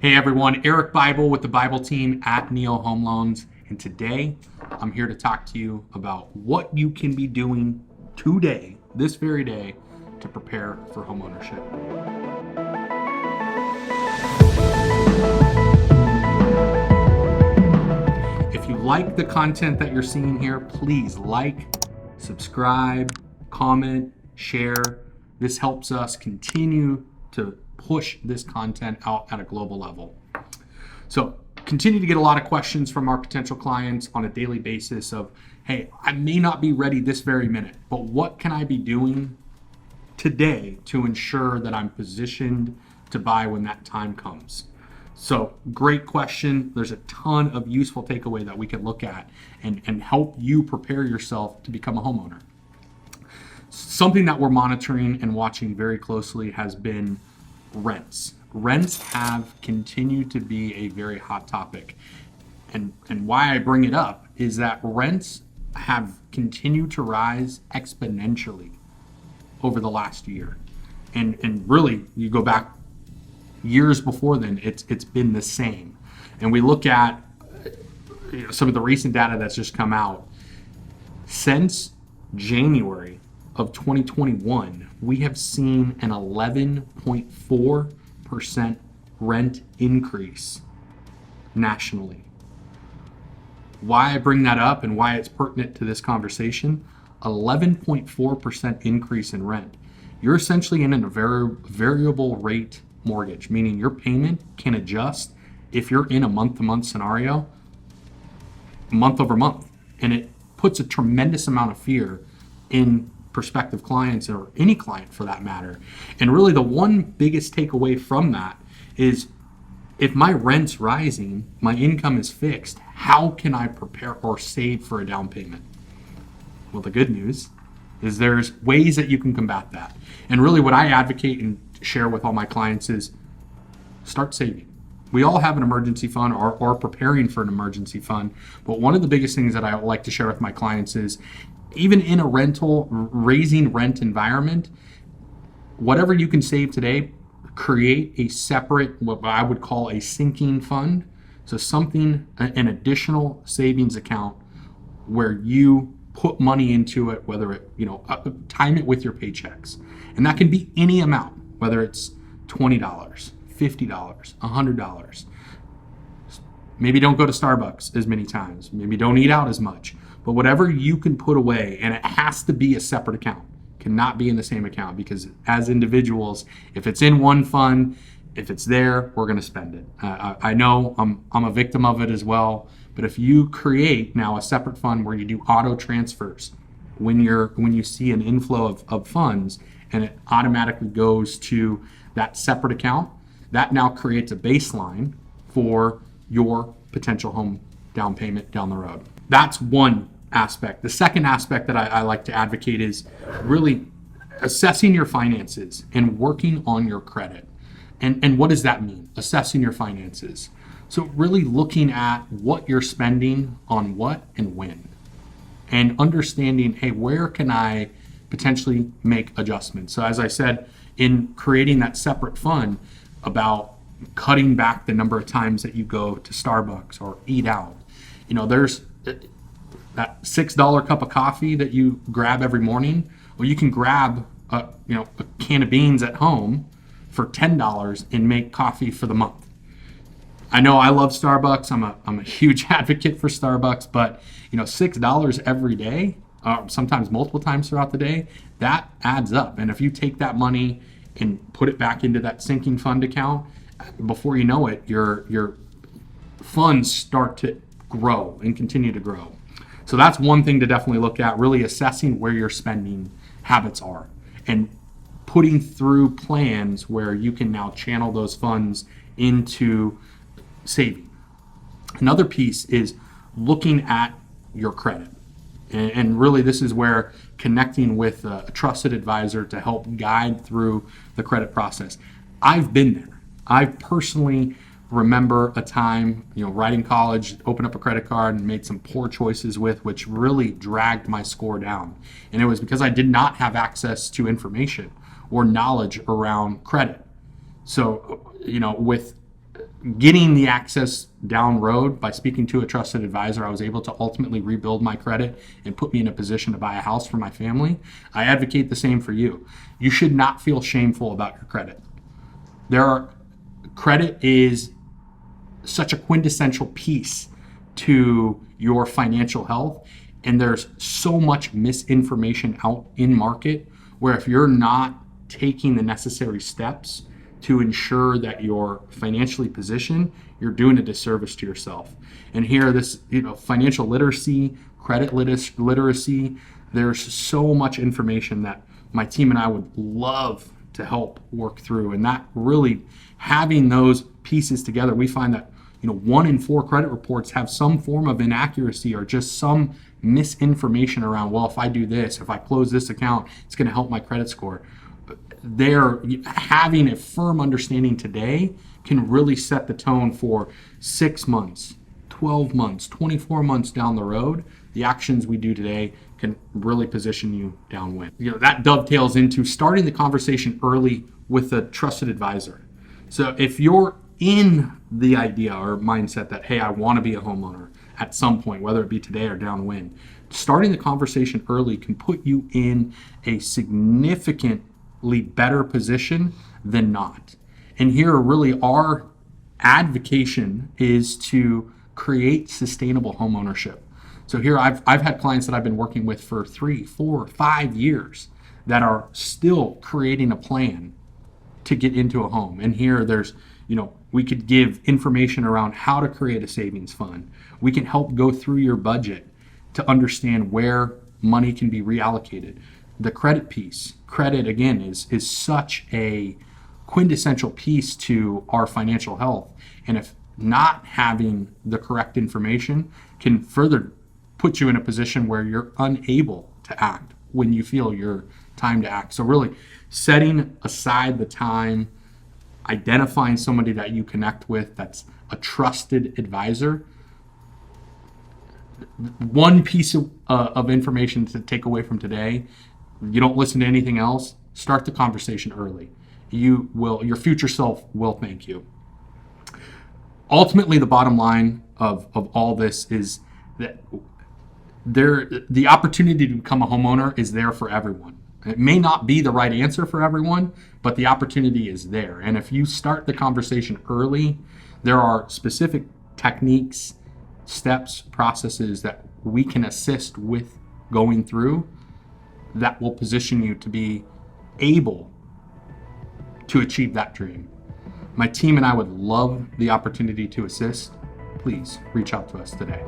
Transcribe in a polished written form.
Hey everyone, Eric Bible with the Bible team at Neo Home Loans, and today I'm here to talk to you about what you can be doing today, this very day, to prepare for home ownership. If you like the content that you're seeing here, please like, subscribe, comment, share. This helps us continue to push this content out at a global level. So continue to get a lot of questions from our potential clients on a daily basis of, hey, I may not be ready this very minute, but what can I be doing today to ensure that I'm positioned to buy when that time comes? So great question. There's a ton of useful takeaway that we can look at and help you prepare yourself to become a homeowner. Something that we're monitoring and watching very closely has been rents. Rents have continued to be a very hot topic. And why I bring it up is that rents have continued to rise exponentially over the last year. And really, you go back years before then, it's been the same. And we look at some of the recent data that's just come out. Since January of 2021, we have seen an 11.4% rent increase nationally. Why I bring that up and why it's pertinent to this conversation, 11.4% increase in rent. You're essentially in a variable rate mortgage, meaning your payment can adjust if you're in a month-to-month scenario, month over month. And it puts a tremendous amount of fear in prospective clients, or any client for that matter. And really the one biggest takeaway from that is, if my rent's rising, my income is fixed, how can I prepare or save for a down payment? Well, the good news is there's ways that you can combat that. And really what I advocate and share with all my clients is start saving. We all have an emergency fund or preparing for an emergency fund. But one of the biggest things that I like to share with my clients is, even in a raising rent environment, whatever you can save today, create a separate, what I would call a sinking fund. So something, an additional savings account where you put money into it, whether it, time it with your paychecks. And that can be any amount, whether it's $20, $50, $100. Maybe don't go to Starbucks as many times. Maybe don't eat out as much. But whatever you can put away, and it has to be a separate account, cannot be in the same account, because as individuals, if it's in one fund, if it's there, we're going to spend it. I know I'm a victim of it as well. But if you create now a separate fund where you do auto transfers when you see an inflow of funds, and it automatically goes to that separate account, that now creates a baseline for your potential home down payment down the road. That's one aspect. The second aspect that I like to advocate is really assessing your finances and working on your credit. And what does that mean? Assessing your finances. So really looking at what you're spending on what and when, and understanding, hey, where can I potentially make adjustments? So as I said, in creating that separate fund, about cutting back the number of times that you go to Starbucks or eat out. There's that $6 cup of coffee that you grab every morning. Well, you can grab a can of beans at home for $10 and make coffee for the month. I know I love Starbucks. I'm a huge advocate for Starbucks, but $6 every day, sometimes multiple times throughout the day, that adds up. And if you take that money and put it back into that sinking fund account, before you know it, your funds start to grow and continue to grow. So that's one thing to definitely look at, really assessing where your spending habits are and putting through plans where you can now channel those funds into saving. Another piece is looking at your credit. And really this is where connecting with a trusted advisor to help guide through the credit process. I've been there. I personally remember a time, right in college, opened up a credit card and made some poor choices which really dragged my score down. And it was because I did not have access to information or knowledge around credit. So, with getting the access down road by speaking to a trusted advisor, I was able to ultimately rebuild my credit and put me in a position to buy a house for my family. I advocate the same for you. You should not feel shameful about your credit. Credit is such a quintessential piece to your financial health, and there's so much misinformation out in market where if you're not taking the necessary steps to ensure that you're financially positioned, you're doing a disservice to yourself. And here, this, financial literacy, credit literacy, there's so much information that my team and I would love to help work through. And that really, having those pieces together, we find that 1 in 4 credit reports have some form of inaccuracy or just some misinformation around, well, if I do this, if I close this account, it's going to help my credit score. Having a firm understanding today can really set the tone for 6 months, 12 months, 24 months down the road. The actions we do today can really position you downwind. That dovetails into starting the conversation early with a trusted advisor. So if you're in the idea or mindset that, hey, I want to be a homeowner at some point, whether it be today or downwind, starting the conversation early can put you in a significantly better position than not. And here really our advocation is to create sustainable home ownership. So here I've had clients that I've been working with for 3, 4, 5 years that are still creating a plan to get into a home. And here there's, we could give information around how to create a savings fund. We can help go through your budget to understand where money can be reallocated. The credit piece, credit again is such a quintessential piece to our financial health. And if not having the correct information can further put you in a position where you're unable to act when you feel your time to act. So really setting aside the time, identifying somebody that you connect with that's a trusted advisor. One piece of information to take away from today: you don't listen to anything else. Start the conversation early. Your future self will thank you. Ultimately, the bottom line of all this is that the opportunity to become a homeowner is there for everyone. It may not be the right answer for everyone, but the opportunity is there. And if you start the conversation early, there are specific techniques, steps, processes that we can assist with going through that will position you to be able to achieve that dream. My team and I would love the opportunity to assist. Please reach out to us today.